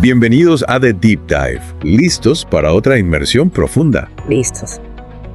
Bienvenidos a The Deep Dive, listos para otra inmersión profunda. Listos.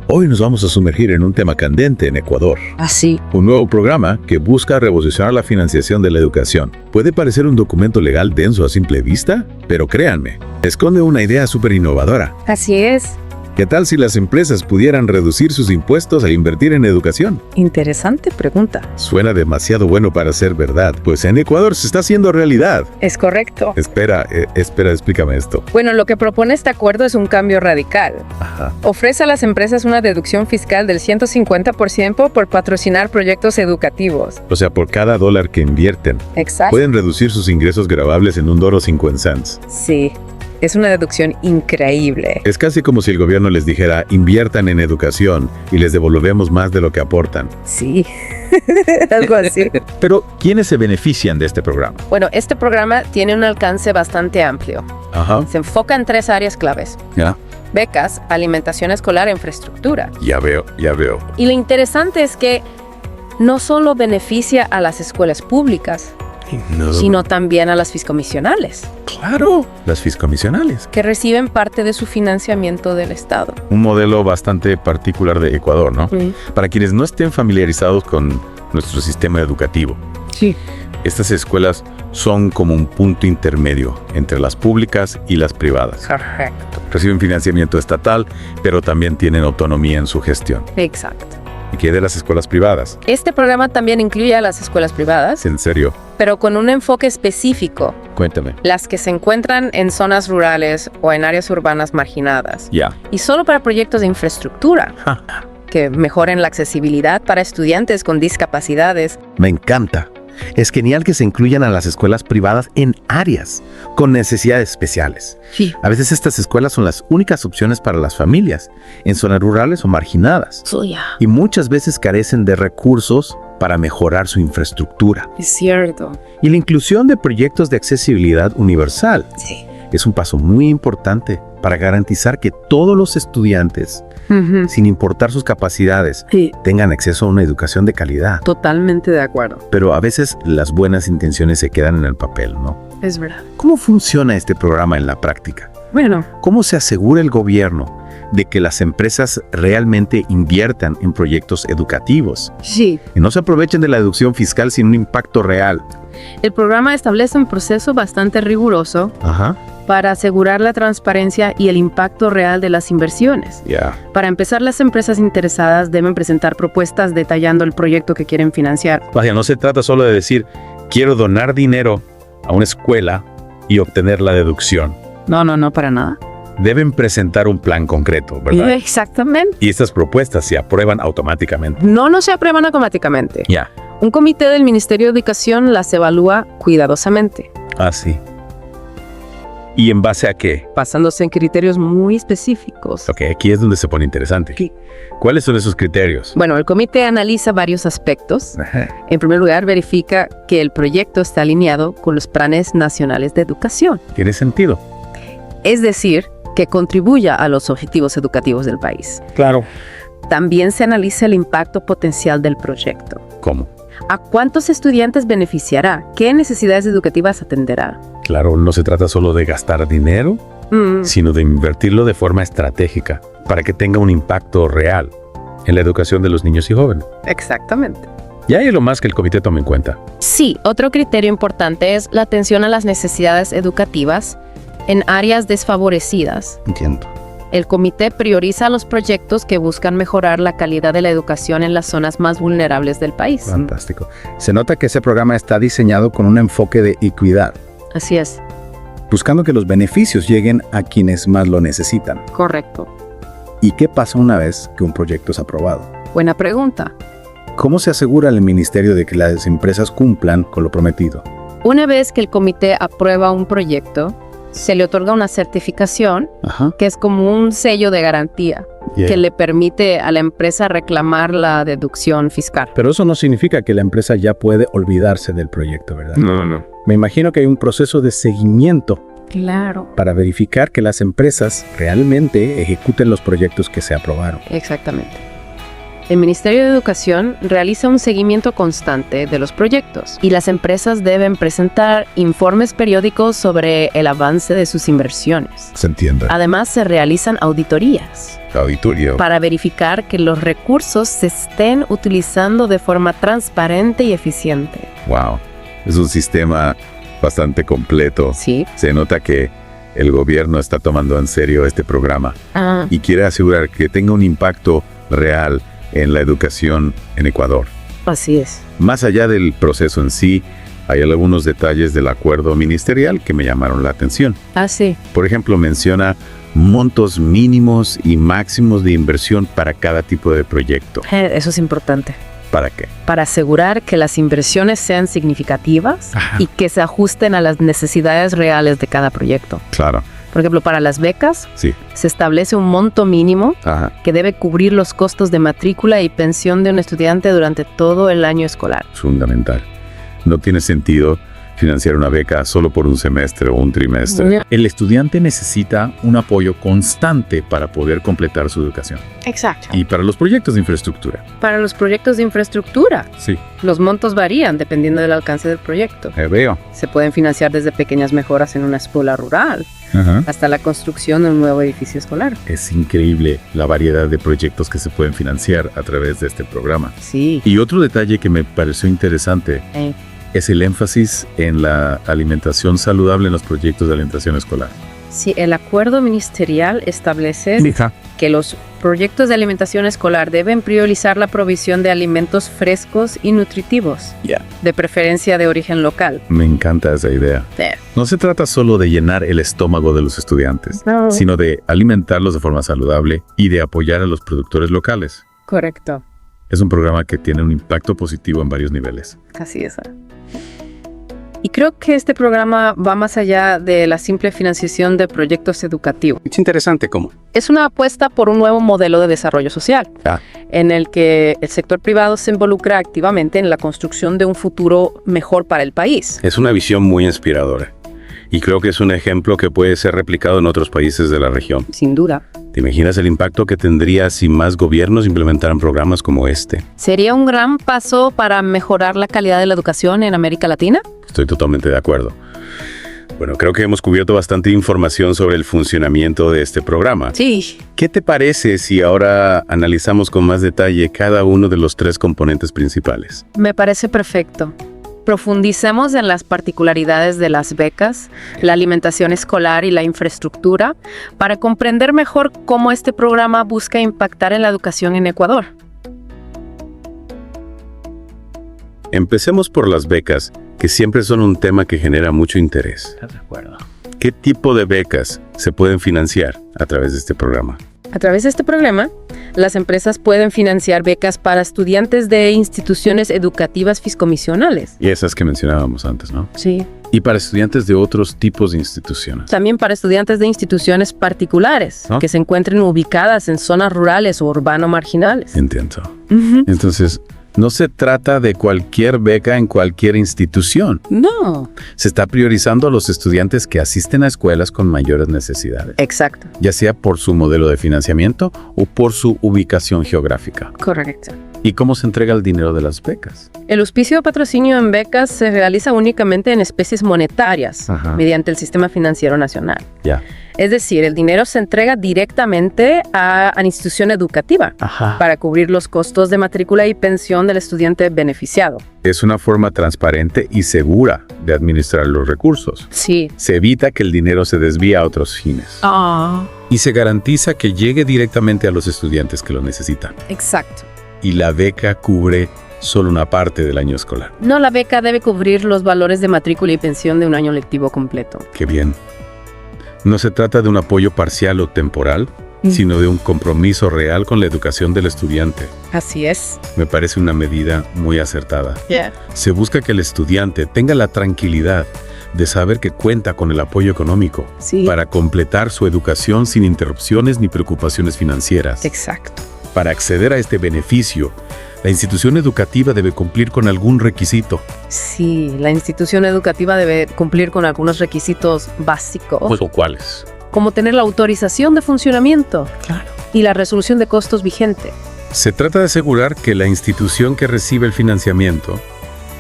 Hoy nos vamos a sumergir en un tema candente en Ecuador. Así. Un nuevo programa que busca revolucionar la financiación de la educación. Puede parecer un documento legal denso a simple vista, pero créanme, esconde una idea súper innovadora. Así es. ¿Qué tal si las empresas pudieran reducir sus impuestos e invertir en educación? Interesante pregunta. Suena demasiado bueno para ser verdad, pues en Ecuador se está haciendo realidad. Es correcto. Espera, explícame esto. Bueno, lo que propone este acuerdo es un cambio radical. Ajá. Ofrece a las empresas una deducción fiscal del 150% por patrocinar proyectos educativos. O sea, por cada dólar que invierten, Exacto. pueden reducir sus ingresos gravables en $1.50. Sí. Es una deducción increíble. Es casi como si el gobierno les dijera, inviertan en educación y les devolvemos más de lo que aportan. Sí. Algo así. Pero, ¿quiénes se benefician de este programa? Bueno, este programa tiene un alcance bastante amplio. Ajá. Se enfoca en 3 áreas claves. Ya. Becas, alimentación escolar e infraestructura. Ya veo. Y lo interesante es que no solo beneficia a las escuelas públicas, No. sino también a las fiscomisionales, Claro, las fiscomisionales. que reciben parte de su financiamiento del Estado. Un modelo bastante particular de Ecuador, ¿no? Para quienes no estén familiarizados con nuestro sistema educativo, Sí. estas escuelas son como un punto intermedio entre las públicas y las privadas. Correcto. Reciben financiamiento estatal, pero también tienen autonomía en su gestión. Exacto. ¿Y qué de las escuelas privadas? Este programa también incluye a las escuelas privadas, ¿En serio? pero con un enfoque específico, Cuéntame. las que se encuentran en zonas rurales o en áreas urbanas marginadas, Ya. y solo para proyectos de infraestructura, que mejoren la accesibilidad para estudiantes con discapacidades. Me encanta. Es genial que se incluyan a las escuelas privadas en áreas con necesidades especiales. Sí. A veces estas escuelas son las únicas opciones para las familias, en zonas rurales o marginadas. Y muchas veces carecen de recursos para mejorar su infraestructura. Es cierto. Y la inclusión de proyectos de accesibilidad universal Sí. es un paso muy importante para garantizar que todos los estudiantes, sin importar sus capacidades, Sí. tengan acceso a una educación de calidad. Totalmente de acuerdo. Pero a veces las buenas intenciones se quedan en el papel, ¿no? Es verdad. ¿Cómo funciona este programa en la práctica? Bueno, ¿Cómo se asegura el gobierno de que las empresas realmente inviertan en proyectos educativos sí. y no se aprovechen de la deducción fiscal sin un impacto real? El programa establece un proceso bastante riguroso Ajá. para asegurar la transparencia y el impacto real de las inversiones. Ya. Para empezar, las empresas interesadas deben presentar propuestas detallando el proyecto que quieren financiar. Vaya, no se trata solo de decir, quiero donar dinero a una escuela y obtener la deducción. No, para nada. Deben presentar un plan concreto, ¿verdad? Exactamente. Y estas propuestas se aprueban automáticamente. No se aprueban automáticamente. Ya. Un comité del Ministerio de Educación las evalúa cuidadosamente, Ah, sí. ¿Y en base a qué? basándose en criterios muy específicos. Ok, aquí es donde se pone interesante. Sí. ¿Cuáles son esos criterios? Bueno, el comité analiza varios aspectos. Ajá. En primer lugar, verifica que el proyecto está alineado con los planes nacionales de educación, ¿Tiene sentido? es decir, que contribuya a los objetivos educativos del país. Claro. También se analiza el impacto potencial del proyecto. ¿Cómo? ¿A cuántos estudiantes beneficiará? ¿Qué necesidades educativas atenderá? Claro, no se trata solo de gastar dinero, sino de invertirlo de forma estratégica para que tenga un impacto real en la educación de los niños y jóvenes. Exactamente. Y hay lo más que el comité tome en cuenta. Sí, otro criterio importante es la atención a las necesidades educativas en áreas desfavorecidas. Entiendo. El comité prioriza los proyectos que buscan mejorar la calidad de la educación en las zonas más vulnerables del país. Fantástico. Se nota que ese programa está diseñado con un enfoque de equidad, Así es, buscando que los beneficios lleguen a quienes más lo necesitan. correcto. ¿Y qué pasa una vez que un proyecto es aprobado? Buena pregunta. ¿Cómo se asegura el ministerio de que las empresas cumplan con lo prometido? Una vez que el comité aprueba un proyecto, se le otorga una certificación Ajá. que es como un sello de garantía que le permite a la empresa reclamar la deducción fiscal. Pero eso no significa que la empresa ya puede olvidarse del proyecto, ¿verdad? No. Me imagino que hay un proceso de seguimiento Claro. para verificar que las empresas realmente ejecuten los proyectos que se aprobaron. Exactamente. El Ministerio de Educación realiza un seguimiento constante de los proyectos y las empresas deben presentar informes periódicos sobre el avance de sus inversiones. Se entiende. Además, se realizan auditorías Auditorio. para verificar que los recursos se estén utilizando de forma transparente y eficiente. Wow. Es un sistema bastante completo. Sí. Se nota que el gobierno está tomando en serio este programa y quiere asegurar que tenga un impacto real en la educación en Ecuador. Así es. Más allá del proceso en sí, hay algunos detalles del acuerdo ministerial que me llamaron la atención. Sí. Por ejemplo, menciona montos mínimos y máximos de inversión para cada tipo de proyecto. Eso es importante. ¿Para qué? Para asegurar que las inversiones sean significativas y que se ajusten a las necesidades reales de cada proyecto. Claro. Por ejemplo, para las becas, Sí. se establece un monto mínimo Ajá. que debe cubrir los costos de matrícula y pensión de un estudiante durante todo el año escolar. Es fundamental. No tiene sentido financiar una beca solo por un semestre o un trimestre. El estudiante necesita un apoyo constante para poder completar su educación. Exacto. Y para los proyectos de infraestructura. Para los proyectos de infraestructura, Sí. los montos varían dependiendo del alcance del proyecto. Veo. Se pueden financiar desde pequeñas mejoras en una escuela rural Ajá. hasta la construcción de un nuevo edificio escolar. Es increíble la variedad de proyectos que se pueden financiar a través de este programa. Sí. Y otro detalle que me pareció interesante es el énfasis en la alimentación saludable en los proyectos de alimentación escolar. Sí, el acuerdo ministerial establece Mija. que los proyectos de alimentación escolar deben priorizar la provisión de alimentos frescos y nutritivos, de preferencia de origen local. Me encanta esa idea. No se trata solo de llenar el estómago de los estudiantes, No. sino de alimentarlos de forma saludable y de apoyar a los productores locales. Correcto, Es un programa que tiene un impacto positivo en varios niveles. así es. Y creo que este programa va más allá de la simple financiación de proyectos educativos. Es interesante cómo. Es una apuesta por un nuevo modelo de desarrollo social, en el que el sector privado se involucra activamente en la construcción de un futuro mejor para el país. Es una visión muy inspiradora. Y creo que es un ejemplo que puede ser replicado en otros países de la región. Sin duda. ¿Te imaginas el impacto que tendría si más gobiernos implementaran programas como este? ¿Sería un gran paso para mejorar la calidad de la educación en América Latina? Estoy totalmente de acuerdo. Bueno, creo que hemos cubierto bastante información sobre el funcionamiento de este programa. Sí. ¿Qué te parece si ahora analizamos con más detalle cada uno de los 3 componentes principales? Me parece perfecto. Profundicemos en las particularidades de las becas, la alimentación escolar y la infraestructura para comprender mejor cómo este programa busca impactar en la educación en Ecuador. Empecemos por las becas, que siempre son un tema que genera mucho interés. ¿Estás de acuerdo? ¿Qué tipo de becas se pueden financiar a través de este programa? A través de este programa, las empresas pueden financiar becas para estudiantes de instituciones educativas fiscomisionales. Y esas que mencionábamos antes, ¿no? Sí. Y para estudiantes de otros tipos de instituciones. También para estudiantes de instituciones particulares ¿No? que se encuentren ubicadas en zonas rurales o urbano marginales. Entiendo. Entonces, no se trata de cualquier beca en cualquier institución. No. Se está priorizando a los estudiantes que asisten a escuelas con mayores necesidades, Exacto. ya sea por su modelo de financiamiento o por su ubicación geográfica. Correcto. ¿Y cómo se entrega el dinero de las becas? El auspicio o patrocinio en becas se realiza únicamente en especies monetarias Ajá. mediante el Sistema Financiero Nacional. Ya. Es decir, el dinero se entrega directamente a la institución educativa para cubrir los costos de matrícula y pensión del estudiante beneficiado. Es una forma transparente y segura de administrar los recursos. Sí. Se evita que el dinero se desvíe a otros fines. Y se garantiza que llegue directamente a los estudiantes que lo necesitan. Exacto. Y la beca cubre solo una parte del año escolar. No, la beca debe cubrir los valores de matrícula y pensión de un año lectivo completo. Qué bien. No se trata de un apoyo parcial o temporal, sino de un compromiso real con la educación del estudiante. Así es. Me parece una medida muy acertada. Se busca que el estudiante tenga la tranquilidad de saber que cuenta con el apoyo económico Sí. para completar su educación sin interrupciones ni preocupaciones financieras. Exacto. Para acceder a este beneficio, la institución educativa debe cumplir con algún requisito. Sí, la institución educativa debe cumplir con algunos requisitos básicos, ¿O cuáles? como tener la autorización de funcionamiento y la resolución de costos vigente. Se trata de asegurar que la institución que recibe el financiamiento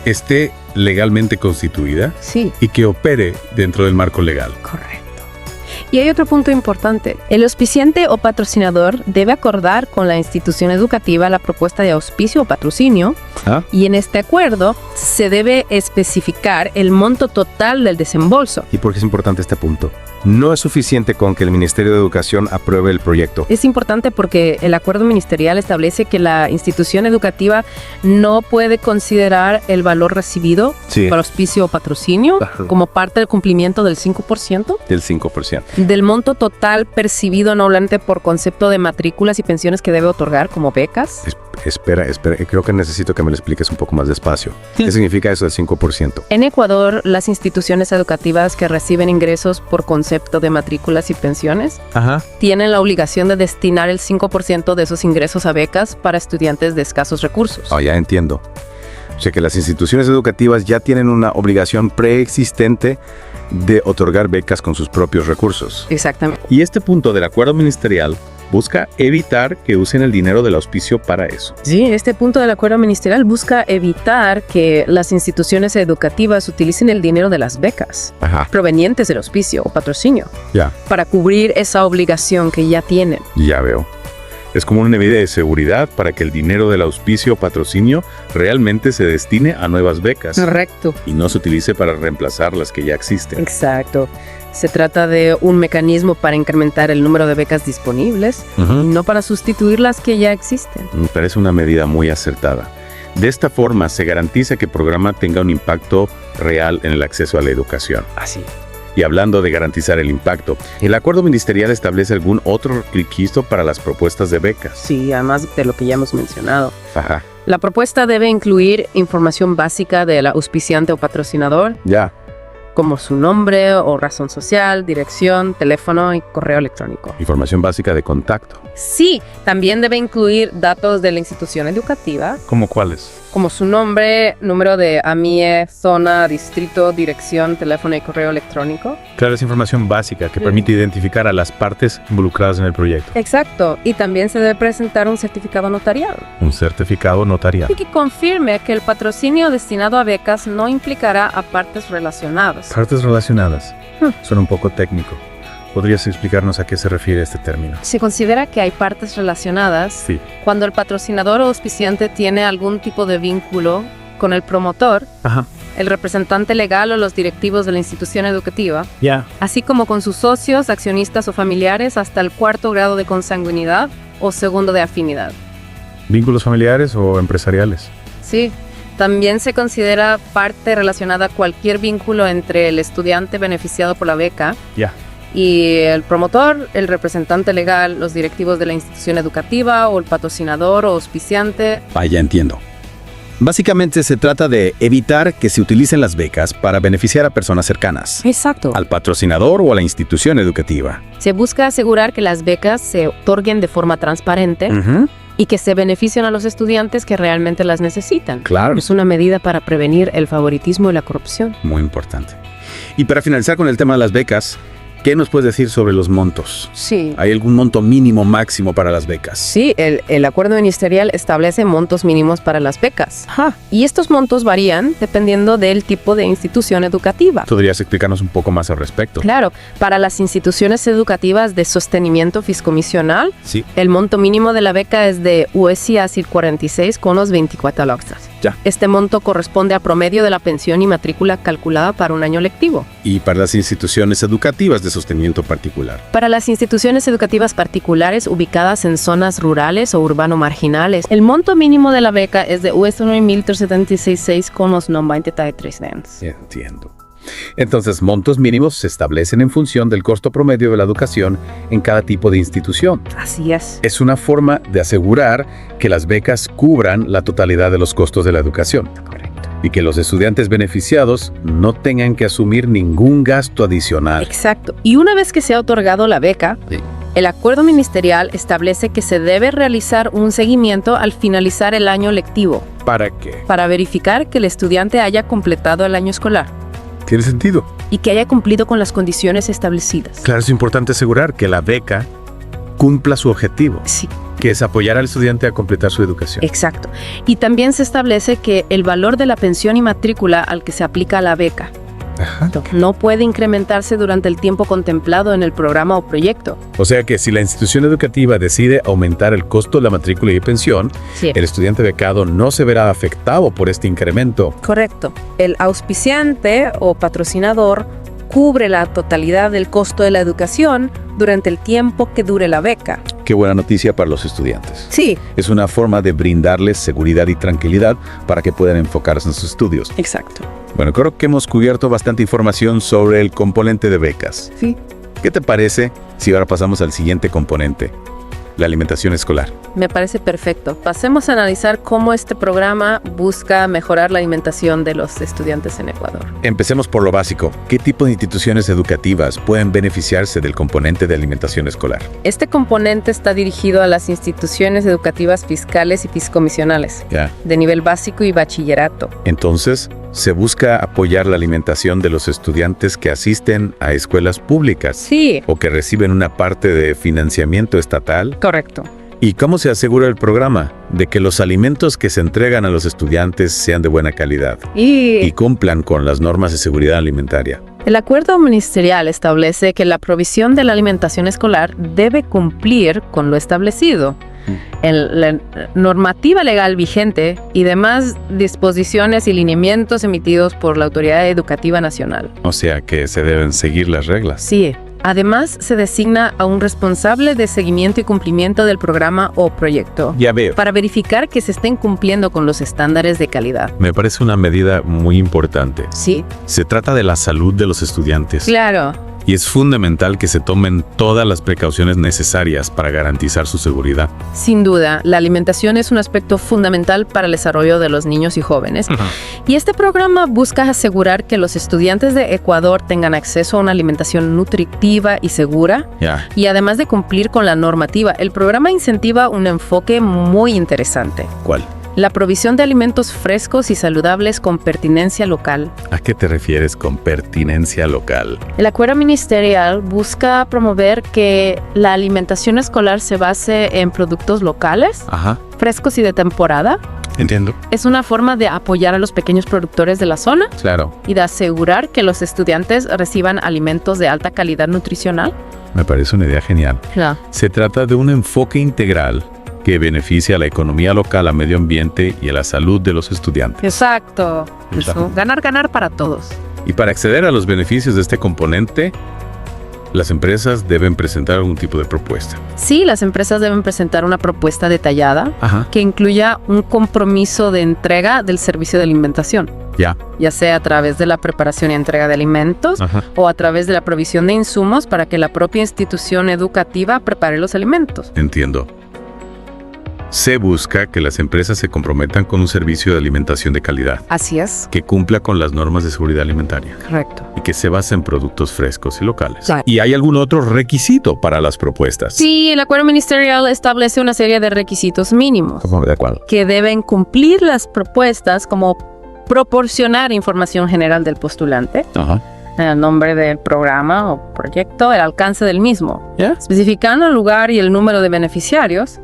esté legalmente constituida Sí, y que opere dentro del marco legal. correcto. Y hay otro punto importante. El auspiciante o patrocinador debe acordar con la institución educativa la propuesta de auspicio o patrocinio y en este acuerdo se debe especificar el monto total del desembolso. ¿Y por qué es importante este punto? No es suficiente con que el Ministerio de Educación apruebe el proyecto. Es importante porque el acuerdo ministerial establece que la institución educativa no puede considerar el valor recibido por auspicio o patrocinio como parte del cumplimiento del 5%. Del 5%. Del monto total percibido no obstante por concepto de matrículas y pensiones que debe otorgar como becas. Espera, creo que necesito que me lo expliques un poco más despacio. ¿Qué significa eso del 5%? En Ecuador, las instituciones educativas que reciben ingresos por concepto de matrículas y pensiones tienen la obligación de destinar el 5% de esos ingresos a becas para estudiantes de escasos recursos. Ya entiendo. O sea que las instituciones educativas ya tienen una obligación preexistente de otorgar becas con sus propios recursos. Exactamente. Y este punto del acuerdo ministerial busca evitar que usen el dinero del auspicio para eso. Sí, este punto del acuerdo ministerial busca evitar que las instituciones educativas utilicen el dinero de las becas provenientes del auspicio o patrocinio para cubrir esa obligación que ya tienen. Ya veo. Es como una medida de seguridad para que el dinero del auspicio o patrocinio realmente se destine a nuevas becas. Correcto. Y no se utilice para reemplazar las que ya existen. Exacto. Se trata de un mecanismo para incrementar el número de becas disponibles y no para sustituir las que ya existen. Me parece una medida muy acertada. De esta forma se garantiza que el programa tenga un impacto real en el acceso a la educación. Así. Y hablando de garantizar el impacto, ¿el acuerdo ministerial establece algún otro requisito para las propuestas de becas? Sí, además de lo que ya hemos mencionado. Ajá. La propuesta debe incluir información básica del auspiciante o patrocinador, como su nombre o razón social, dirección, teléfono y correo electrónico. Información básica de contacto. Sí, también debe incluir datos de la institución educativa, ¿Cómo cuáles? como su nombre, número de AMIE, zona, distrito, dirección, teléfono y correo electrónico. Claro, es información básica que permite identificar a las partes involucradas en el proyecto. Exacto, y también se debe presentar un certificado notariado Un certificado notarial. y que confirme que el patrocinio destinado a becas no implicará a partes relacionadas. Partes relacionadas. Suena un poco técnico. ¿Podrías explicarnos a qué se refiere este término? Se considera que hay partes relacionadas Sí. cuando el patrocinador o auspiciante tiene algún tipo de vínculo con el promotor, el representante legal o los directivos de la institución educativa, así como con sus socios, accionistas o familiares hasta el 4º grado de consanguinidad o 2º de afinidad. ¿Vínculos familiares o empresariales? Sí. También se considera parte relacionada a cualquier vínculo entre el estudiante beneficiado por la beca y el promotor, el representante legal, los directivos de la institución educativa o el patrocinador o auspiciante. Ya entiendo. Básicamente se trata de evitar que se utilicen las becas para beneficiar a personas cercanas, Exacto. al patrocinador o a la institución educativa. Se busca asegurar que las becas se otorguen de forma transparente y que se beneficien a los estudiantes que realmente las necesitan. Claro. Es una medida para prevenir el favoritismo y la corrupción. Muy importante. Y para finalizar con el tema de las becas, ¿qué nos puedes decir sobre los montos? Sí. ¿Hay algún monto mínimo máximo para las becas? Sí, el acuerdo ministerial establece montos mínimos para las becas. Y estos montos varían dependiendo del tipo de institución educativa. ¿Podrías explicarnos un poco más al respecto? Claro, para las instituciones educativas de sostenimiento fiscomisional, Sí. el monto mínimo de la beca es de USIACIR 46 con los 24 loxas. Ya. Este monto corresponde a promedio de la pensión y matrícula calculada para un año lectivo. Y para las instituciones educativas de sostenimiento particular. Para las instituciones educativas particulares ubicadas en zonas rurales o urbano marginales, el monto mínimo de la beca es de US 9.376 con los 93 cents. Entiendo. Entonces, montos mínimos se establecen en función del costo promedio de la educación en cada tipo de institución. Así es. Es una forma de asegurar que las becas cubran la totalidad de los costos de la educación. Correcto. Y que los estudiantes beneficiados no tengan que asumir ningún gasto adicional. Exacto. Y una vez que se ha otorgado la beca, el acuerdo ministerial establece que se debe realizar un seguimiento al finalizar el año lectivo ¿Para qué? para verificar que el estudiante haya completado el año escolar Tiene sentido. y que haya cumplido con las condiciones establecidas. Claro, es importante asegurar que la beca cumpla su objetivo. Sí. Que es apoyar al estudiante a completar su educación. Exacto. Y también se establece que el valor de la pensión y matrícula al que se aplica la beca no puede incrementarse durante el tiempo contemplado en el programa o proyecto. O sea que si la institución educativa decide aumentar el costo de la matrícula y pensión, Sí. el estudiante becado no se verá afectado por este incremento. Correcto. El auspiciante o patrocinador cubre la totalidad del costo de la educación durante el tiempo que dure la beca. Qué buena noticia para los estudiantes. Sí, Es una forma de brindarles seguridad y tranquilidad para que puedan enfocarse en sus estudios. exacto. Bueno, creo que hemos cubierto bastante información sobre el componente de becas. Sí. ¿Qué te parece si ahora pasamos al siguiente componente, la alimentación escolar? Me parece perfecto. Pasemos a analizar cómo este programa busca mejorar la alimentación de los estudiantes en Ecuador. Empecemos por lo básico. ¿Qué tipo de instituciones educativas pueden beneficiarse del componente de alimentación escolar? Este componente está dirigido a las instituciones educativas fiscales y fiscomisionales, Ya. de nivel básico y bachillerato. Entonces, se busca apoyar la alimentación de los estudiantes que asisten a escuelas públicas Sí, o que reciben una parte de financiamiento estatal. correcto. ¿Y cómo se asegura el programa de que los alimentos que se entregan a los estudiantes sean de buena calidad y cumplan con las normas de seguridad alimentaria? El acuerdo ministerial establece que la provisión de la alimentación escolar debe cumplir con lo establecido en la normativa legal vigente y demás disposiciones y lineamientos emitidos por la Autoridad Educativa Nacional. O sea que se deben seguir las reglas. Sí. Además, se designa a un responsable de seguimiento y cumplimiento del programa o proyecto Ya veo. para verificar que se estén cumpliendo con los estándares de calidad. Me parece una medida muy importante. Sí, Se trata de la salud de los estudiantes. claro. Y es fundamental que se tomen todas las precauciones necesarias para garantizar su seguridad. Sin duda, la alimentación es un aspecto fundamental para el desarrollo de los niños y jóvenes. Y este programa busca asegurar que los estudiantes de Ecuador tengan acceso a una alimentación nutritiva y segura. Ya. Y además de cumplir con la normativa, el programa incentiva un enfoque muy interesante: ¿Cuál? la provisión de alimentos frescos y saludables con pertinencia local. ¿A qué te refieres con pertinencia local? El acuerdo ministerial busca promover que la alimentación escolar se base en productos locales, Ajá. frescos y de temporada. Entiendo. Es una forma de apoyar a los pequeños productores de la zona Claro. y de asegurar que los estudiantes reciban alimentos de alta calidad nutricional. Me parece una idea genial. Claro. Se trata de un enfoque integral que beneficia a la economía local, al medio ambiente y a la salud de los estudiantes. Exacto. Exacto. Ganar, ganar para todos. Y para acceder a los beneficios de este componente, las empresas deben presentar algún tipo de propuesta. Sí, las empresas deben presentar una propuesta detallada Ajá. que incluya un compromiso de entrega del servicio de alimentación, ya sea a través de la preparación y entrega de alimentos Ajá. o a través de la provisión de insumos para que la propia institución educativa prepare los alimentos. Entiendo. Se busca que las empresas se comprometan con un servicio de alimentación de calidad, Así es. que cumpla con las normas de seguridad alimentaria Correcto. y que se base en productos frescos y locales. Claro. ¿Y hay algún otro requisito para las propuestas? Sí, el acuerdo ministerial establece una serie de requisitos mínimos ¿De acuerdo? que deben cumplir las propuestas, como proporcionar información general del postulante, Ajá. el nombre del programa o proyecto, el alcance del mismo, ¿Ya? especificando el lugar y el número de beneficiarios,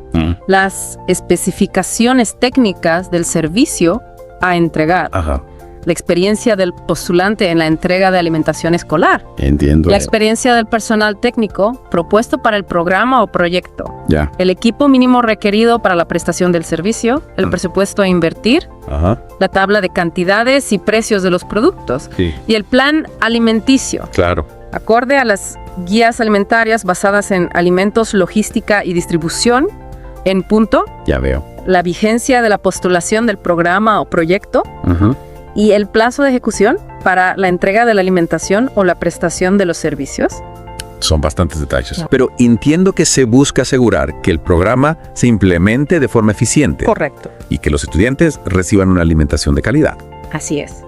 las especificaciones técnicas del servicio a entregar, Ajá. la experiencia del postulante en la entrega de alimentación escolar, Entiendo. la experiencia del personal técnico propuesto para el programa o proyecto, Ya. el equipo mínimo requerido para la prestación del servicio, el presupuesto a invertir, Ajá. la tabla de cantidades y precios de los productos Sí. y el plan alimenticio, Claro. acorde a las guías alimentarias basadas en alimentos, logística y distribución, en punto, Ya veo. la vigencia de la postulación del programa o proyecto Ajá. y el plazo de ejecución para la entrega de la alimentación o la prestación de los servicios. Son bastantes detalles. Pero entiendo que se busca asegurar que el programa se implemente de forma eficiente Correcto. y que los estudiantes reciban una alimentación de calidad. Así es.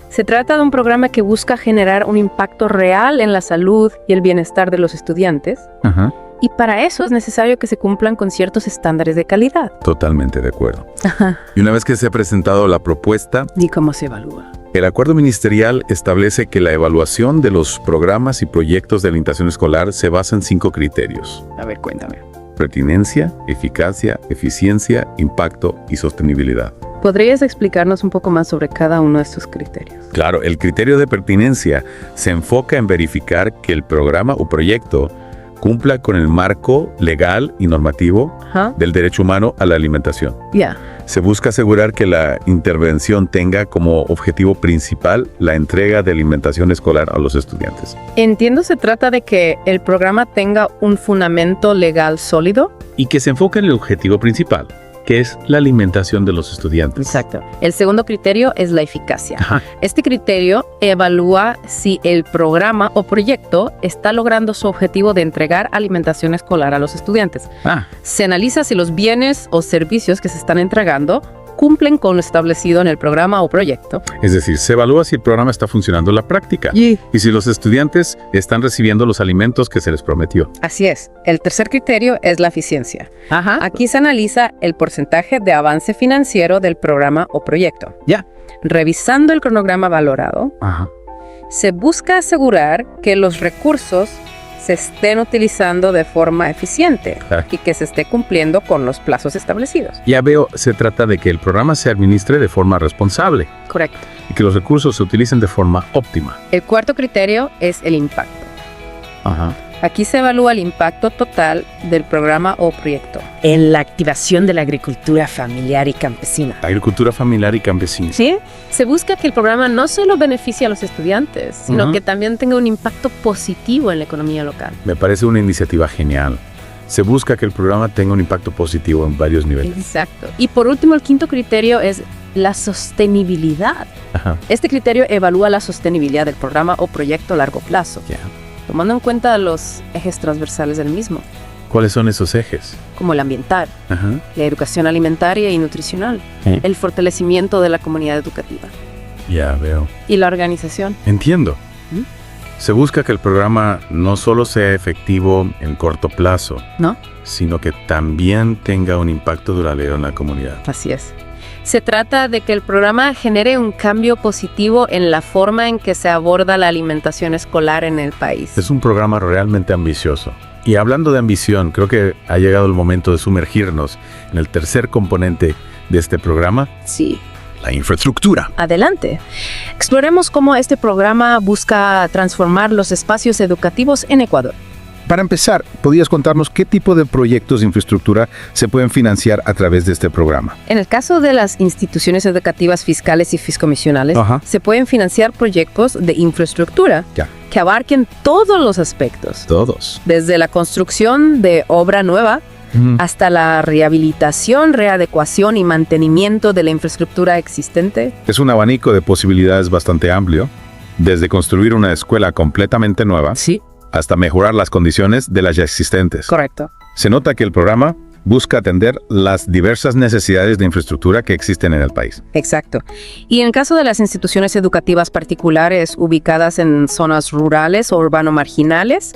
Se trata de un programa que busca generar un impacto real en la salud y el bienestar de los estudiantes, Ajá. y para eso es necesario que se cumplan con ciertos estándares de calidad. Totalmente de acuerdo. Ajá. Y una vez que se ha presentado la propuesta, ¿Y cómo se evalúa? el acuerdo ministerial establece que la evaluación de los programas y proyectos de alimentación escolar se basa en 5 criterios. A ver, cuéntame. pertinencia, eficacia, eficiencia, impacto y sostenibilidad. ¿Podrías explicarnos un poco más sobre cada uno de estos criterios? Claro, el criterio de pertinencia se enfoca en verificar que el programa o proyecto cumpla con el marco legal y normativo del derecho humano a la alimentación. Se busca asegurar que la intervención tenga como objetivo principal la entrega de alimentación escolar a los estudiantes. Entiendo, se trata de que el programa tenga un fundamento legal sólido. Y que se enfoque en el objetivo principal, que es la alimentación de los estudiantes. Exacto. El segundo criterio es la eficacia. Este criterio evalúa si el programa o proyecto está logrando su objetivo de entregar alimentación escolar a los estudiantes. Se analiza si los bienes o servicios que se están entregando cumplen con lo establecido en el programa o proyecto. Es decir, se evalúa si el programa está funcionando en la práctica y si los estudiantes están recibiendo los alimentos que se les prometió. Así es. El tercer criterio es la eficiencia. Aquí se analiza el porcentaje de avance financiero del programa o proyecto. Revisando el cronograma valorado, se busca asegurar que los recursos se estén utilizando de forma eficiente y que se esté cumpliendo con los plazos establecidos. Ya veo, se trata de que el programa se administre de forma responsable. Correcto. Y que los recursos se utilicen de forma óptima. El cuarto criterio es el impacto. Aquí se evalúa el impacto total del programa o proyecto. En la activación de la agricultura familiar y campesina. Agricultura familiar y campesina. Sí, se busca que el programa no solo beneficie a los estudiantes, sino que también tenga un impacto positivo en la economía local. Me parece una iniciativa genial. Se busca que el programa tenga un impacto positivo en varios niveles. Exacto. Y por último, el quinto criterio es la sostenibilidad. Este criterio evalúa la sostenibilidad del programa o proyecto a largo plazo. Tomando en cuenta los ejes transversales del mismo. ¿Cuáles son esos ejes? Como el ambiental, la educación alimentaria y nutricional, el fortalecimiento de la comunidad educativa. Ya veo. Y la organización. Entiendo. Se busca que el programa no solo sea efectivo en corto plazo, sino que también tenga un impacto duradero en la comunidad. Así es. Se trata de que el programa genere un cambio positivo en la forma en que se aborda la alimentación escolar en el país. Es un programa realmente ambicioso. Y hablando de ambición, creo que ha llegado el momento de sumergirnos en el tercer componente de este programa. Sí. La infraestructura. Adelante. Exploremos cómo este programa busca transformar los espacios educativos en Ecuador. Para empezar, ¿podrías contarnos qué tipo de proyectos de infraestructura se pueden financiar a través de este programa? En el caso de las instituciones educativas fiscales y fiscomisionales, se pueden financiar proyectos de infraestructura que abarquen todos los aspectos. Todos. Desde la construcción de obra nueva hasta la rehabilitación, readecuación y mantenimiento de la infraestructura existente. Es un abanico de posibilidades bastante amplio, desde construir una escuela completamente nueva hasta mejorar las condiciones de las ya existentes. Correcto. Se nota que el programa busca atender las diversas necesidades de infraestructura que existen en el país. Exacto. Y en el caso de las instituciones educativas particulares ubicadas en zonas rurales o urbano-marginales,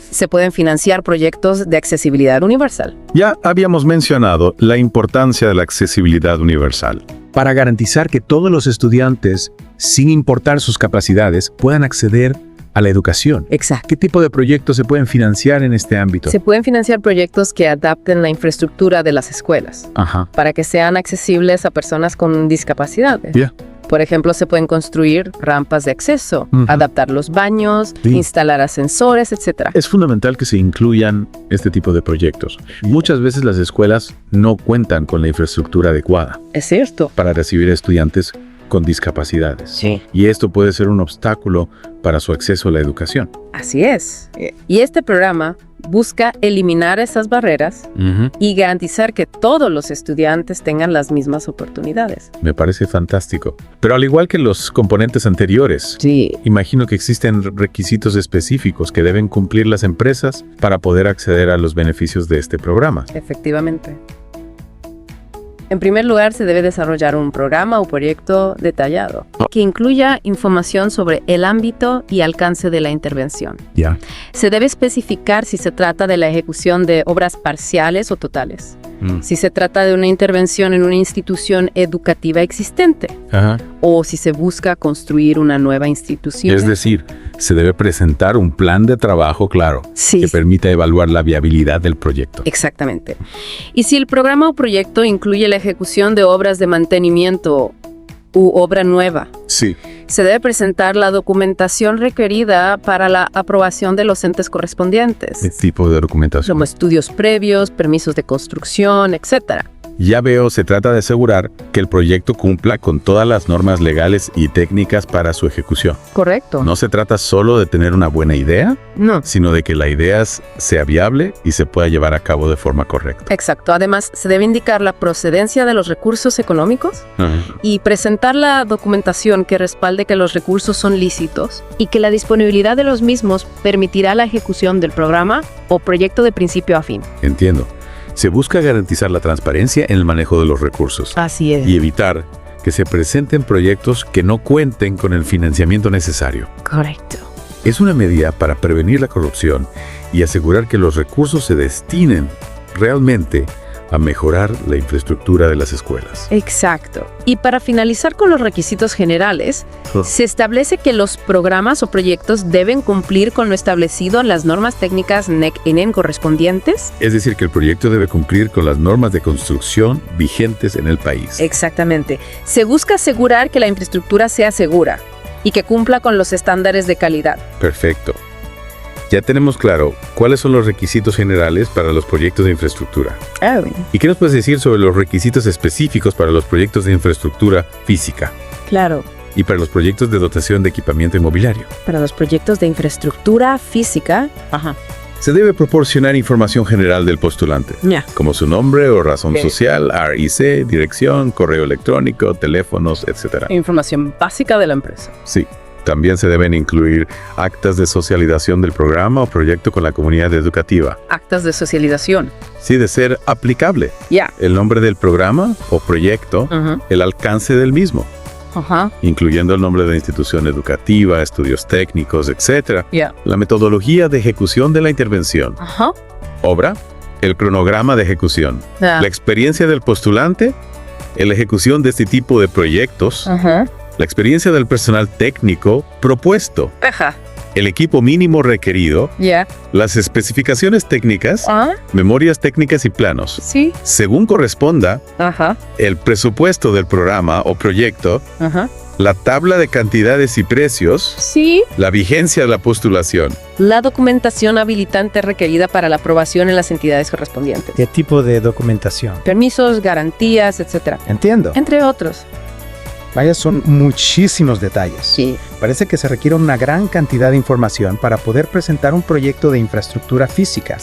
se pueden financiar proyectos de accesibilidad universal. Ya habíamos mencionado la importancia de la accesibilidad universal. Para garantizar que todos los estudiantes, sin importar sus capacidades, puedan acceder a la educación. Exacto. ¿Qué tipo de proyectos se pueden financiar en este ámbito? Se pueden financiar proyectos que adapten la infraestructura de las escuelas para que sean accesibles a personas con discapacidades. Por ejemplo, se pueden construir rampas de acceso, adaptar los baños, instalar ascensores, etc. Es fundamental que se incluyan este tipo de proyectos. Muchas veces las escuelas no cuentan con la infraestructura adecuada. Es cierto. Para recibir estudiantes con discapacidades. Sí. Y esto puede ser un obstáculo para su acceso a la educación. Así es. Y este programa busca eliminar esas barreras y garantizar que todos los estudiantes tengan las mismas oportunidades. Me parece fantástico. Pero al igual que los componentes anteriores, imagino que existen requisitos específicos que deben cumplir las empresas para poder acceder a los beneficios de este programa. Efectivamente. En primer lugar, se debe desarrollar un programa o proyecto detallado que incluya información sobre el ámbito y alcance de la intervención. Se debe especificar si se trata de la ejecución de obras parciales o totales. Si se trata de una intervención en una institución educativa existente. O si se busca construir una nueva institución. Es decir, se debe presentar un plan de trabajo claro que permita evaluar la viabilidad del proyecto. Exactamente. Y si el programa o proyecto incluye la ejecución de obras de mantenimiento u obra nueva, se debe presentar la documentación requerida para la aprobación de los entes correspondientes. ¿Qué tipo de documentación? Como estudios previos, permisos de construcción, etc. Ya veo, se trata de asegurar que el proyecto cumpla con todas las normas legales y técnicas para su ejecución. Correcto. No se trata solo de tener una buena idea, sino de que la idea sea viable y se pueda llevar a cabo de forma correcta. Exacto. Además, se debe indicar la procedencia de los recursos económicos y presentar la documentación que respalde que los recursos son lícitos y que la disponibilidad de los mismos permitirá la ejecución del programa o proyecto de principio a fin. Entiendo. Se busca garantizar la transparencia en el manejo de los recursos. Así es. Y evitar que se presenten proyectos que no cuenten con el financiamiento necesario. Correcto. Es una medida para prevenir la corrupción y asegurar que los recursos se destinen realmente a mejorar la infraestructura de las escuelas. Exacto. Y para finalizar con los requisitos generales, se establece que los programas o proyectos deben cumplir con lo establecido en las normas técnicas NEC-ENEN correspondientes. Es decir, que el proyecto debe cumplir con las normas de construcción vigentes en el país. Exactamente. Se busca asegurar que la infraestructura sea segura y que cumpla con los estándares de calidad. Perfecto. Ya tenemos claro cuáles son los requisitos generales para los proyectos de infraestructura. ¿Y qué nos puedes decir sobre los requisitos específicos para los proyectos de infraestructura física? Claro. Y para los proyectos de dotación de equipamiento inmobiliario. Para los proyectos de infraestructura física, se debe proporcionar información general del postulante, como su nombre o razón social, RIC, dirección, correo electrónico, teléfonos, etc. Información básica de la empresa. Sí. También se deben incluir actas de socialización del programa o proyecto con la comunidad educativa. Actas de socialización. Sí, de ser aplicable. El nombre del programa o proyecto, el alcance del mismo, incluyendo el nombre de la institución educativa, estudios técnicos, etc. La metodología de ejecución de la intervención. Obra, el cronograma de ejecución, la experiencia del postulante, la ejecución de este tipo de proyectos, la experiencia del personal técnico propuesto, el equipo mínimo requerido, las especificaciones técnicas, memorias técnicas y planos. Según corresponda, el presupuesto del programa o proyecto, la tabla de cantidades y precios, la vigencia de la postulación, la documentación habilitante requerida para la aprobación en las entidades correspondientes. ¿Qué tipo de documentación? Permisos, garantías, etc. Entiendo. Entre otros. Vaya, son muchísimos detalles. Parece que se requiere una gran cantidad de información para poder presentar un proyecto de infraestructura física.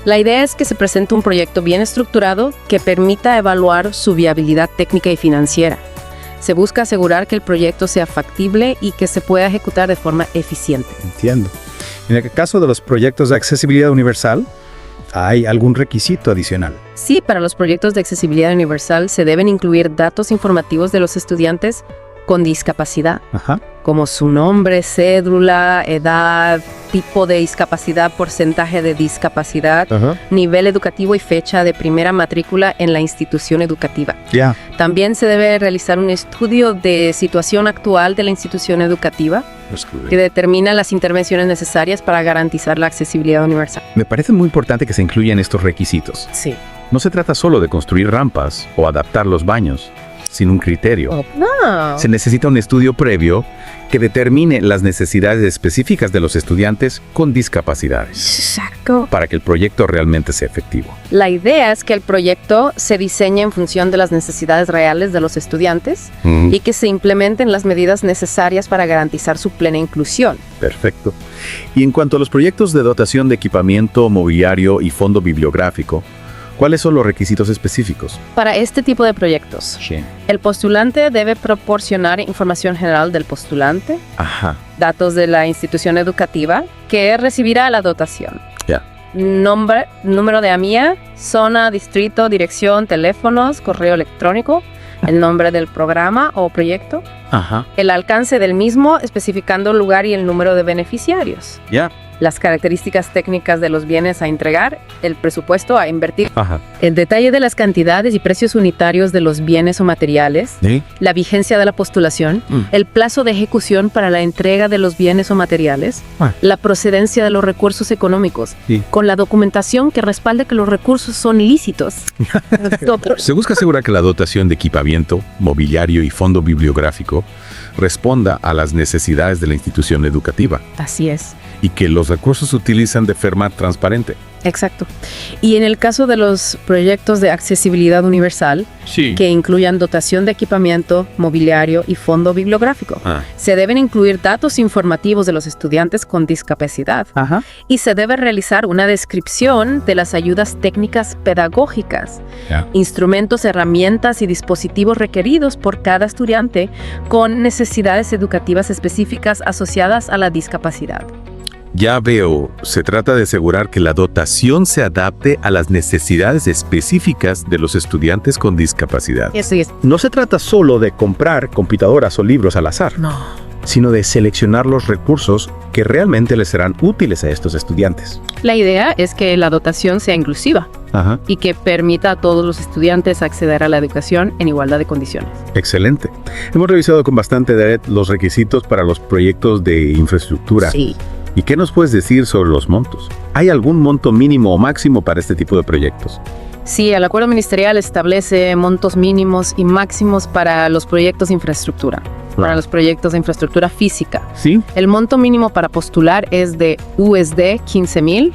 La idea es que se presente un proyecto bien estructurado que permita evaluar su viabilidad técnica y financiera. Se busca asegurar que el proyecto sea factible y que se pueda ejecutar de forma eficiente. Entiendo. En el caso de los proyectos de accesibilidad universal, ¿hay algún requisito adicional? Sí, para los proyectos de accesibilidad universal se deben incluir datos informativos de los estudiantes con discapacidad, como su nombre, cédula, edad, tipo de discapacidad, porcentaje de discapacidad, nivel educativo y fecha de primera matrícula en la institución educativa. También se debe realizar un estudio de situación actual de la institución educativa que determina las intervenciones necesarias para garantizar la accesibilidad universal. Me parece muy importante que se incluyan estos requisitos. No se trata solo de construir rampas o adaptar los baños, sin un criterio. Se necesita un estudio previo que determine las necesidades específicas de los estudiantes con discapacidades. Para que el proyecto realmente sea efectivo. La idea es que el proyecto se diseñe en función de las necesidades reales de los estudiantes y que se implementen las medidas necesarias para garantizar su plena inclusión. Perfecto. Y en cuanto a los proyectos de dotación de equipamiento, mobiliario y fondo bibliográfico, ¿cuáles son los requisitos específicos? Para este tipo de proyectos, el postulante debe proporcionar información general del postulante, datos de la institución educativa que recibirá la dotación, nombre, número de AMIA, zona, distrito, dirección, teléfonos, correo electrónico, el nombre del programa o proyecto, el alcance del mismo, especificando el lugar y el número de beneficiarios. las características técnicas de los bienes a entregar, el presupuesto a invertir, Ajá. el detalle de las cantidades y precios unitarios de los bienes o materiales, ¿Sí? la vigencia de la postulación, el plazo de ejecución para la entrega de los bienes o materiales, la procedencia de los recursos económicos, con la documentación que respalde que los recursos son lícitos. Se busca asegurar que la dotación de equipamiento, mobiliario y fondo bibliográfico responda a las necesidades de la institución educativa. Así es. Y que los recursos se utilizan de forma transparente. Exacto. Y en el caso de los proyectos de accesibilidad universal, que incluyan dotación de equipamiento, mobiliario y fondo bibliográfico, se deben incluir datos informativos de los estudiantes con discapacidad. Y se debe realizar una descripción de las ayudas técnicas pedagógicas, instrumentos, herramientas y dispositivos requeridos por cada estudiante con necesidades educativas específicas asociadas a la discapacidad. Ya veo, se trata de asegurar que la dotación se adapte a las necesidades específicas de los estudiantes con discapacidad. No se trata solo de comprar computadoras o libros al azar, sino de seleccionar los recursos que realmente les serán útiles a estos estudiantes. La idea es que la dotación sea inclusiva y que permita a todos los estudiantes acceder a la educación en igualdad de condiciones. Excelente. Hemos revisado con bastante detalle los requisitos para los proyectos de infraestructura. Sí. ¿Y qué nos puedes decir sobre los montos? ¿Hay algún monto mínimo o máximo para este tipo de proyectos? Sí, el acuerdo ministerial establece montos mínimos y máximos para los proyectos de infraestructura, para los proyectos de infraestructura física. ¿Sí? El monto mínimo para postular es de USD 15,000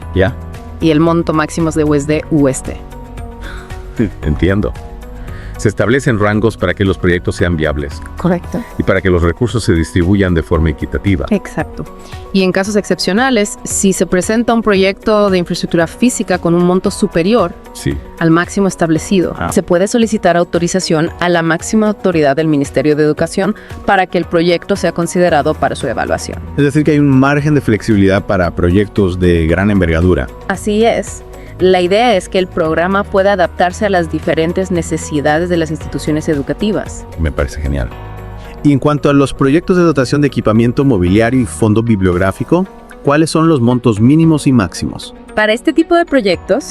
y el monto máximo es de USD. Entiendo. Se establecen rangos para que los proyectos sean viables. Correcto. Y para que los recursos se distribuyan de forma equitativa. Exacto. Y en casos excepcionales, si se presenta un proyecto de infraestructura física con un monto superior al máximo establecido, se puede solicitar autorización a la máxima autoridad del Ministerio de Educación para que el proyecto sea considerado para su evaluación. Es decir, que hay un margen de flexibilidad para proyectos de gran envergadura. Así es. La idea es que el programa pueda adaptarse a las diferentes necesidades de las instituciones educativas. Me parece genial. Y en cuanto a los proyectos de dotación de equipamiento, mobiliario y fondo bibliográfico, ¿cuáles son los montos mínimos y máximos? Para este tipo de proyectos,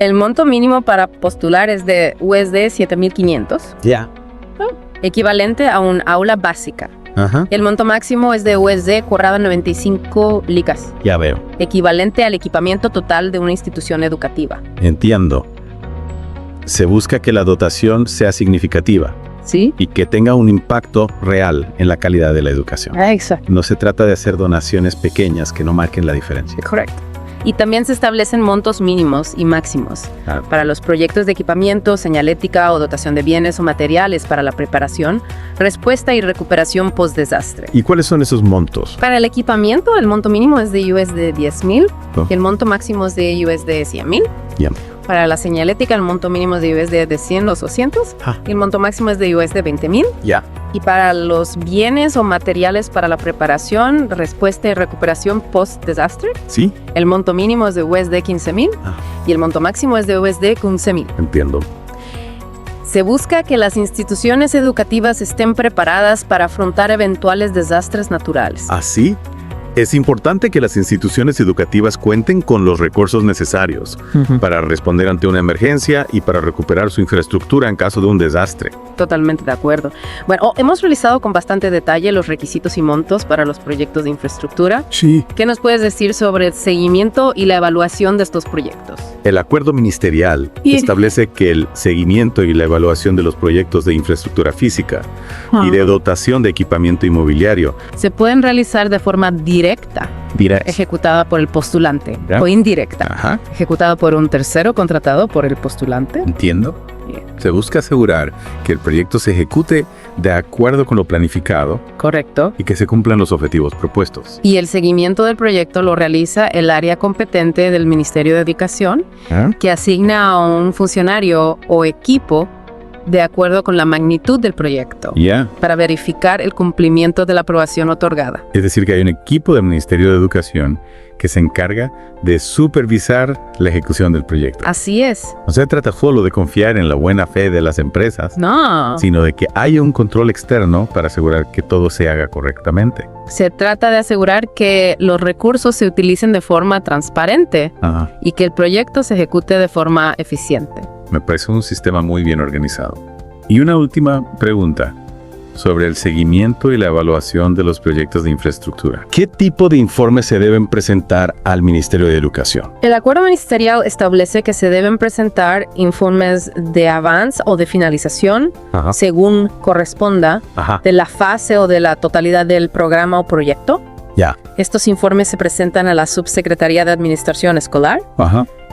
el monto mínimo para postular es de USD 7,500. Equivalente a un aula básica. El monto máximo es de USD 95 ligas. Ya veo. Equivalente al equipamiento total de una institución educativa. Entiendo. Se busca que la dotación sea significativa. Y que tenga un impacto real en la calidad de la educación. Exacto. No se trata de hacer donaciones pequeñas que no marquen la diferencia. Correcto. Y también se establecen montos mínimos y máximos para los proyectos de equipamiento, señalética o dotación de bienes o materiales para la preparación, respuesta y recuperación post-desastre. ¿Y cuáles son esos montos? Para el equipamiento, el monto mínimo es de USD 10,000 y el monto máximo es de USD 100,000. Para la señalética, el monto mínimo es de USD de 100 o 200 y el monto máximo es de USD 20,000. Y para los bienes o materiales para la preparación, respuesta y recuperación post-desastre, el monto mínimo es de USD 15,000 y el monto máximo es de USD 15,000. Entiendo. Se busca que las instituciones educativas estén preparadas para afrontar eventuales desastres naturales. ¿Así? Es importante que las instituciones educativas cuenten con los recursos necesarios para responder ante una emergencia y para recuperar su infraestructura en caso de un desastre. Totalmente de acuerdo. Bueno, hemos realizado con bastante detalle los requisitos y montos para los proyectos de infraestructura. ¿Qué nos puedes decir sobre el seguimiento y la evaluación de estos proyectos? El acuerdo ministerial establece que el seguimiento y la evaluación de los proyectos de infraestructura física y de dotación de equipamiento inmobiliario se pueden realizar de forma directa, ejecutada por el postulante, o indirecta, ejecutada por un tercero contratado por el postulante. Entiendo. Se busca asegurar que el proyecto se ejecute de acuerdo con lo planificado. Correcto. Y que se cumplan los objetivos propuestos. Y el seguimiento del proyecto lo realiza el área competente del Ministerio de Educación, que asigna a un funcionario o equipo de acuerdo con la magnitud del proyecto, para verificar el cumplimiento de la aprobación otorgada. Es decir, que hay un equipo del Ministerio de Educación que se encarga de supervisar la ejecución del proyecto. Así es. No se trata solo de confiar en la buena fe de las empresas, no, sino de que haya un control externo para asegurar que todo se haga correctamente. Se trata de asegurar que los recursos se utilicen de forma transparente y que el proyecto se ejecute de forma eficiente. Me parece un sistema muy bien organizado. Y una última pregunta sobre el seguimiento y la evaluación de los proyectos de infraestructura. ¿Qué tipo de informes se deben presentar al Ministerio de Educación? El acuerdo ministerial establece que se deben presentar informes de avance o de finalización, según corresponda, de la fase o de la totalidad del programa o proyecto. Estos informes se presentan a la Subsecretaría de Administración Escolar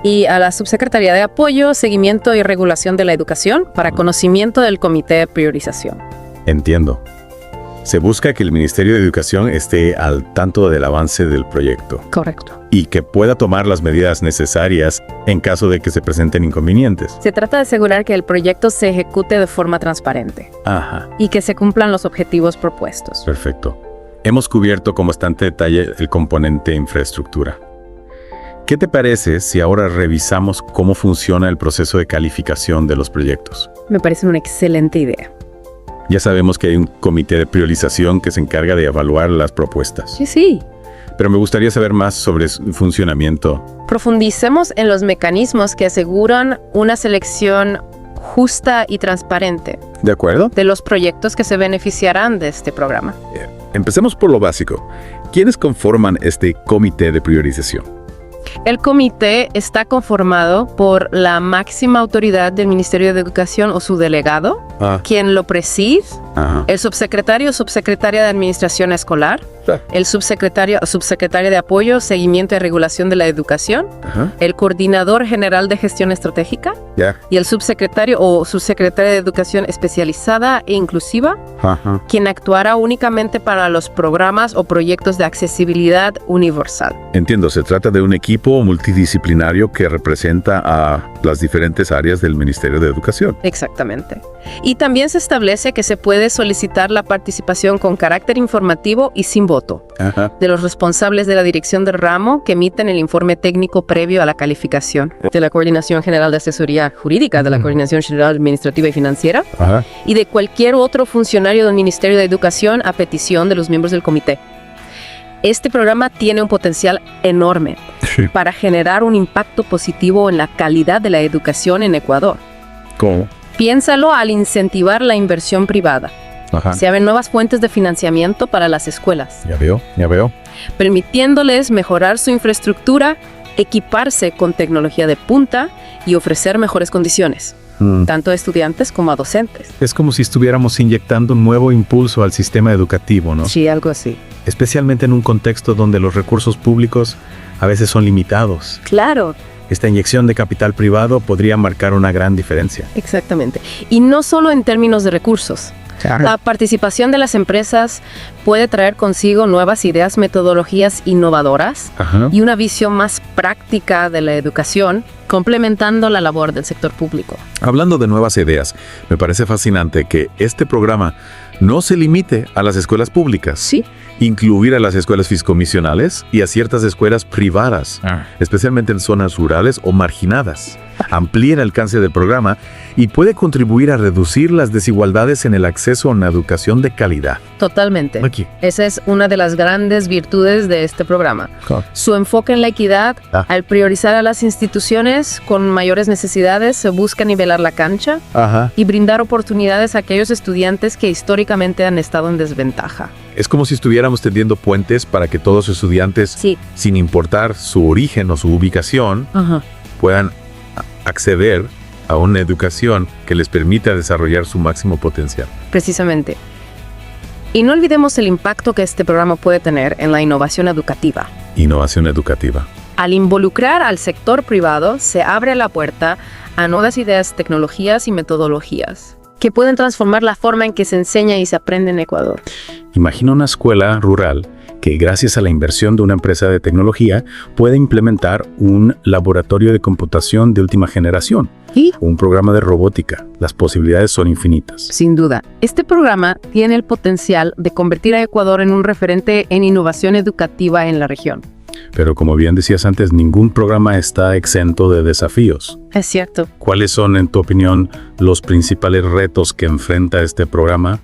y a la Subsecretaría de Apoyo, Seguimiento y Regulación de la Educación para conocimiento del Comité de Priorización. Entiendo. Se busca que el Ministerio de Educación esté al tanto del avance del proyecto. Correcto. Y que pueda tomar las medidas necesarias en caso de que se presenten inconvenientes. Se trata de asegurar que el proyecto se ejecute de forma transparente. Y que se cumplan los objetivos propuestos. Perfecto. Hemos cubierto con bastante detalle el componente infraestructura. ¿Qué te parece si ahora revisamos cómo funciona el proceso de calificación de los proyectos? Me parece una excelente idea. Ya sabemos que hay un comité de priorización que se encarga de evaluar las propuestas. Sí. Pero me gustaría saber más sobre su funcionamiento. Profundicemos en los mecanismos que aseguran una selección justa y transparente. ¿De acuerdo? De los proyectos que se beneficiarán de este programa. Empecemos por lo básico. ¿Quiénes conforman este comité de priorización? El comité está conformado por la máxima autoridad del Ministerio de Educación o su delegado, quien lo preside, el subsecretario o subsecretaria de Administración Escolar, el subsecretario o subsecretaria de Apoyo, Seguimiento y Regulación de la Educación, el coordinador general de Gestión Estratégica y el subsecretario o subsecretaria de Educación Especializada e Inclusiva, quien actuará únicamente para los programas o proyectos de accesibilidad universal. Entiendo, se trata de un equipo multidisciplinario que representa a las diferentes áreas del Ministerio de Educación. Exactamente. Y también se establece que se puede solicitar la participación con carácter informativo y sin voto de los responsables de la dirección del ramo que emiten el informe técnico previo a la calificación, de la Coordinación General de Asesoría Jurídica, de la Coordinación General Administrativa y Financiera y de cualquier otro funcionario del Ministerio de Educación a petición de los miembros del comité. Este programa tiene un potencial enorme para generar un impacto positivo en la calidad de la educación en Ecuador. ¿Cómo? Piénsalo al incentivar la inversión privada. Se abren nuevas fuentes de financiamiento para las escuelas. Ya veo. Permitiéndoles mejorar su infraestructura, equiparse con tecnología de punta y ofrecer mejores condiciones, tanto a estudiantes como a docentes. Es como si estuviéramos inyectando un nuevo impulso al sistema educativo, ¿no? Sí, algo así. Especialmente en un contexto donde los recursos públicos a veces son limitados. Claro. Esta inyección de capital privado podría marcar una gran diferencia. Exactamente. Y no solo en términos de recursos. La participación de las empresas puede traer consigo nuevas ideas, metodologías innovadoras y una visión más práctica de la educación, complementando la labor del sector público. Hablando de nuevas ideas, me parece fascinante que este programa no se limite a las escuelas públicas. Sí. Incluir a las escuelas fiscomisionales y a ciertas escuelas privadas, especialmente en zonas rurales o marginadas. Amplía el alcance del programa y puede contribuir a reducir las desigualdades en el acceso a una educación de calidad. Totalmente. Esa es una de las grandes virtudes de este programa. Su enfoque en la equidad, al priorizar a las instituciones con mayores necesidades, se busca nivelar la cancha y brindar oportunidades a aquellos estudiantes que históricamente han estado en desventaja. Es como si estuviéramos tendiendo puentes para que todos los estudiantes, sin importar su origen o su ubicación, puedan acceder a una educación que les permita desarrollar su máximo potencial. Precisamente. Y no olvidemos el impacto que este programa puede tener en la innovación educativa. Innovación educativa. Al involucrar al sector privado, se abre la puerta a nuevas ideas, tecnologías y metodologías que pueden transformar la forma en que se enseña y se aprende en Ecuador. Imagina una escuela rural que gracias a la inversión de una empresa de tecnología puede implementar un laboratorio de computación de última generación. ¿Y? Un programa de robótica. Las posibilidades son infinitas. Sin duda. Este programa tiene el potencial de convertir a Ecuador en un referente en innovación educativa en la región. Pero como bien decías antes, ningún programa está exento de desafíos. Es cierto. ¿Cuáles son, en tu opinión, los principales retos que enfrenta este programa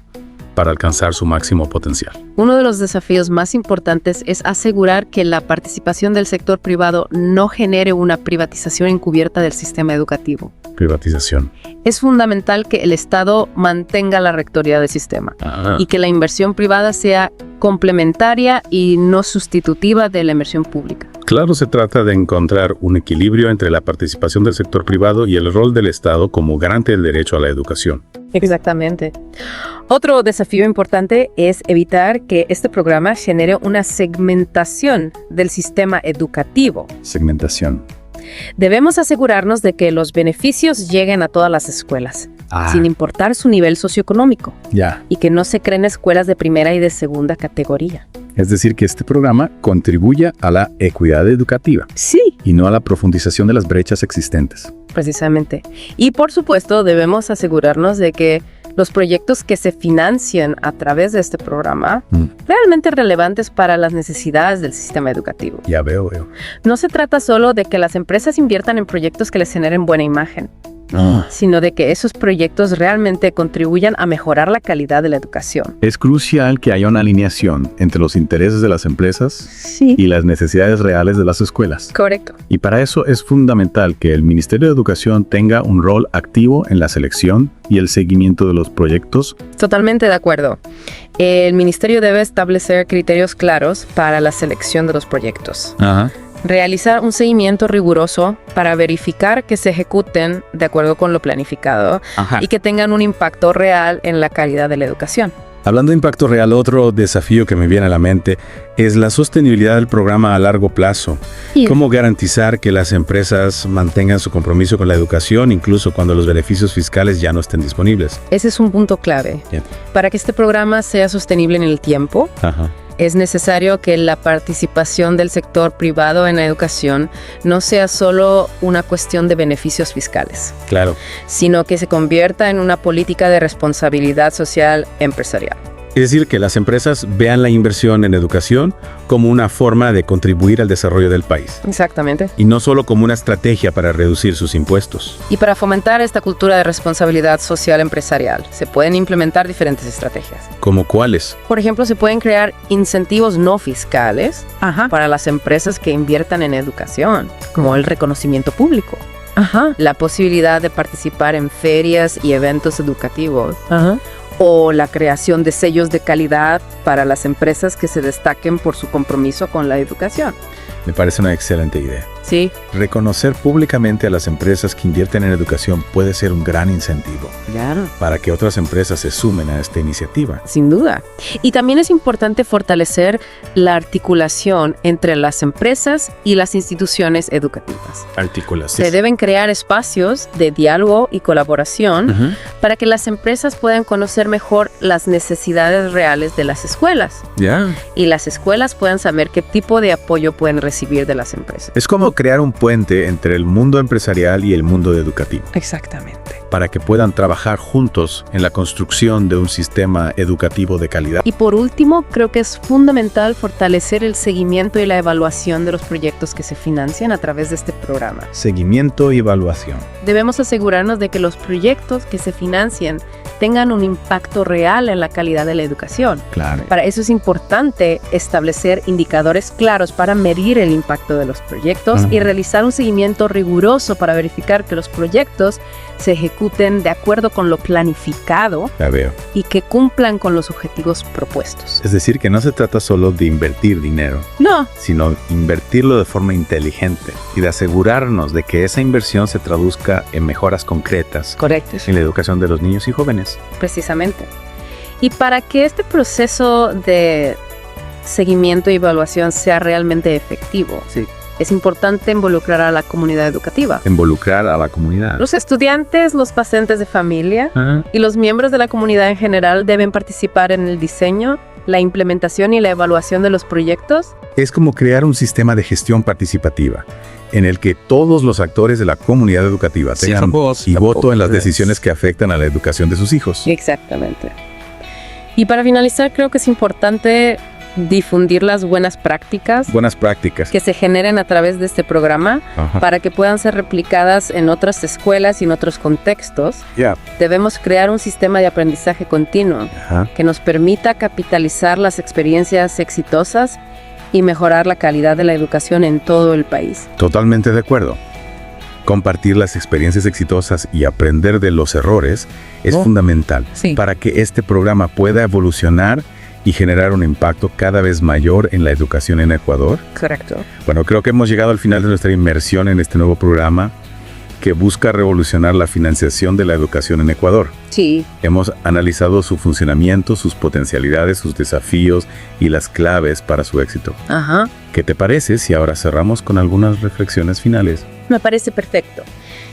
para alcanzar su máximo potencial? Uno de los desafíos más importantes es asegurar que la participación del sector privado no genere una privatización encubierta del sistema educativo. Privatización. Es fundamental que el Estado mantenga la rectoría del sistema y que la inversión privada sea complementaria y no sustitutiva de la inversión pública. Claro, se trata de encontrar un equilibrio entre la participación del sector privado y el rol del Estado como garante del derecho a la educación. Exactamente. Otro desafío importante es evitar que este programa genere una segmentación del sistema educativo. Segmentación. Debemos asegurarnos de que los beneficios lleguen a todas las escuelas, sin importar su nivel socioeconómico, y que no se creen escuelas de primera y de segunda categoría. Es decir, que este programa contribuya a la equidad educativa. Sí. Y no a la profundización de las brechas existentes. Precisamente. Y por supuesto, debemos asegurarnos de que los proyectos que se financian a través de este programa realmente relevantes para las necesidades del sistema educativo. Ya veo. No se trata solo de que las empresas inviertan en proyectos que les generen buena imagen, sino de que esos proyectos realmente contribuyan a mejorar la calidad de la educación. Es crucial que haya una alineación entre los intereses de las empresas y las necesidades reales de las escuelas. Correcto. Y para eso es fundamental que el Ministerio de Educación tenga un rol activo en la selección y el seguimiento de los proyectos. Totalmente de acuerdo. El Ministerio debe establecer criterios claros para la selección de los proyectos. Realizar un seguimiento riguroso para verificar que se ejecuten de acuerdo con lo planificado y que tengan un impacto real en la calidad de la educación. Hablando de impacto real, otro desafío que me viene a la mente es la sostenibilidad del programa a largo plazo. ¿Cómo garantizar que las empresas mantengan su compromiso con la educación incluso cuando los beneficios fiscales ya no estén disponibles? Ese es un punto clave. Para que este programa sea sostenible en el tiempo, es necesario que la participación del sector privado en la educación no sea solo una cuestión de beneficios fiscales. Claro. Sino que se convierta en una política de responsabilidad social empresarial. Es decir, que las empresas vean la inversión en educación como una forma de contribuir al desarrollo del país. Exactamente. Y no solo como una estrategia para reducir sus impuestos. Y para fomentar esta cultura de responsabilidad social empresarial, se pueden implementar diferentes estrategias. ¿Cómo cuáles? Por ejemplo, se pueden crear incentivos no fiscales para las empresas que inviertan en educación, como el reconocimiento público. La posibilidad de participar en ferias y eventos educativos. O la creación de sellos de calidad para las empresas que se destaquen por su compromiso con la educación. Me parece una excelente idea. Sí. Reconocer públicamente a las empresas que invierten en educación puede ser un gran incentivo. Claro. Para que otras empresas se sumen a esta iniciativa. Sin duda. Y también es importante fortalecer la articulación entre las empresas y las instituciones educativas. Articulación. Se deben crear espacios de diálogo y colaboración para que las empresas puedan conocer mejor las necesidades reales de las escuelas. Y las escuelas puedan saber qué tipo de apoyo pueden recibir de las empresas. Es como crear un puente entre el mundo empresarial y el mundo educativo. Exactamente. Para que puedan trabajar juntos en la construcción de un sistema educativo de calidad. Y por último, creo que es fundamental fortalecer el seguimiento y la evaluación de los proyectos que se financian a través de este programa. Seguimiento y evaluación. Debemos asegurarnos de que los proyectos que se financian tengan un impacto real en la calidad de la educación. Claro. Para eso es importante establecer indicadores claros para medir el impacto de los proyectos y realizar un seguimiento riguroso para verificar que los proyectos se ejecuten de acuerdo con lo planificado y que cumplan con los objetivos propuestos. Es decir, que no se trata solo de invertir dinero, sino invertirlo de forma inteligente y de asegurarnos de que esa inversión se traduzca en mejoras concretas en la educación de los niños y jóvenes. Precisamente. Y para que este proceso de seguimiento y evaluación sea realmente efectivo, es importante involucrar a la comunidad educativa. Involucrar a la comunidad. Los estudiantes, los pacientes de familia y los miembros de la comunidad en general deben participar en el diseño la implementación y la evaluación de los proyectos. Es como crear un sistema de gestión participativa, en el que todos los actores de la comunidad educativa tengan voz y voto en las decisiones que afectan a la educación de sus hijos. Exactamente. Y para finalizar, creo que es importante difundir las buenas prácticas que se generen a través de este programa para que puedan ser replicadas en otras escuelas y en otros contextos. Debemos crear un sistema de aprendizaje continuo que nos permita capitalizar las experiencias exitosas y mejorar la calidad de la educación en todo el país. Totalmente de acuerdo. Compartir las experiencias exitosas y aprender de los errores es fundamental para que este programa pueda evolucionar y generar un impacto cada vez mayor en la educación en Ecuador. Correcto. Bueno, creo que hemos llegado al final de nuestra inmersión en este nuevo programa que busca revolucionar la financiación de la educación en Ecuador. Sí. Hemos analizado su funcionamiento, sus potencialidades, sus desafíos y las claves para su éxito. ¿Qué te parece si ahora cerramos con algunas reflexiones finales? Me parece perfecto.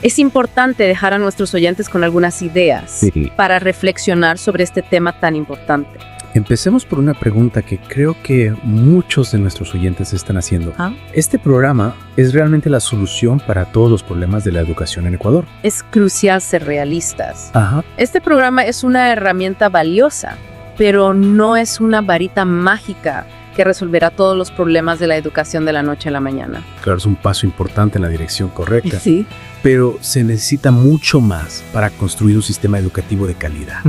Es importante dejar a nuestros oyentes con algunas ideas para reflexionar sobre este tema tan importante. Empecemos por una pregunta que creo que muchos de nuestros oyentes están haciendo. ¿Este programa es realmente la solución para todos los problemas de la educación en Ecuador? Es crucial ser realistas. Este programa es una herramienta valiosa, pero no es una varita mágica que resolverá todos los problemas de la educación de la noche a la mañana. Claro, es un paso importante en la dirección correcta. Sí. Pero se necesita mucho más para construir un sistema educativo de calidad.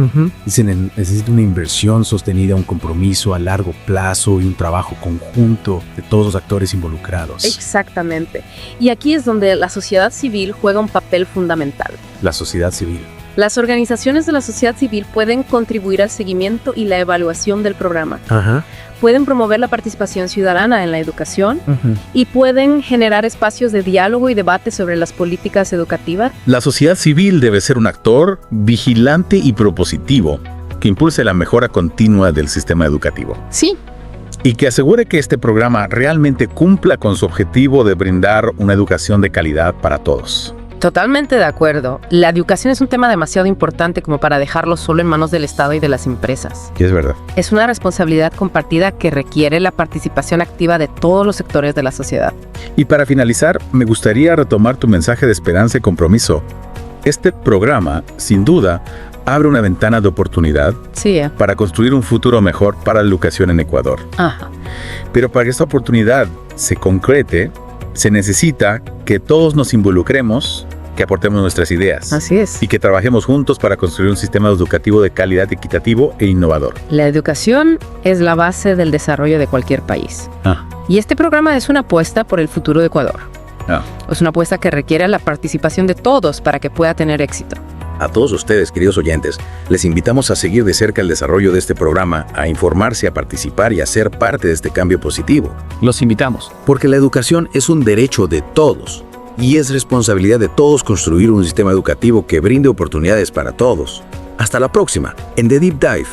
Se necesita una inversión sostenida, un compromiso a largo plazo y un trabajo conjunto de todos los actores involucrados. Exactamente. Y aquí es donde la sociedad civil juega un papel fundamental. La sociedad civil. Las organizaciones de la sociedad civil pueden contribuir al seguimiento y la evaluación del programa. Pueden promover la participación ciudadana en la educación y pueden generar espacios de diálogo y debate sobre las políticas educativas. La sociedad civil debe ser un actor vigilante y propositivo que impulse la mejora continua del sistema educativo. Sí. Y que asegure que este programa realmente cumpla con su objetivo de brindar una educación de calidad para todos. Totalmente de acuerdo. La educación es un tema demasiado importante como para dejarlo solo en manos del Estado y de las empresas. Y es verdad. Es una responsabilidad compartida que requiere la participación activa de todos los sectores de la sociedad. Y para finalizar, me gustaría retomar tu mensaje de esperanza y compromiso. Este programa, sin duda, abre una ventana de oportunidad para construir un futuro mejor para la educación en Ecuador. Pero para que esta oportunidad se concrete, se necesita que todos nos involucremos, que aportemos nuestras ideas. Así es. Y que trabajemos juntos para construir un sistema educativo de calidad, equitativo e innovador. La educación es la base del desarrollo de cualquier país. Y este programa es una apuesta por el futuro de Ecuador. Es una apuesta que requiere la participación de todos para que pueda tener éxito. A todos ustedes, queridos oyentes, les invitamos a seguir de cerca el desarrollo de este programa, a informarse, a participar y a ser parte de este cambio positivo. Los invitamos. Porque la educación es un derecho de todos y es responsabilidad de todos construir un sistema educativo que brinde oportunidades para todos. Hasta la próxima, en The Deep Dive.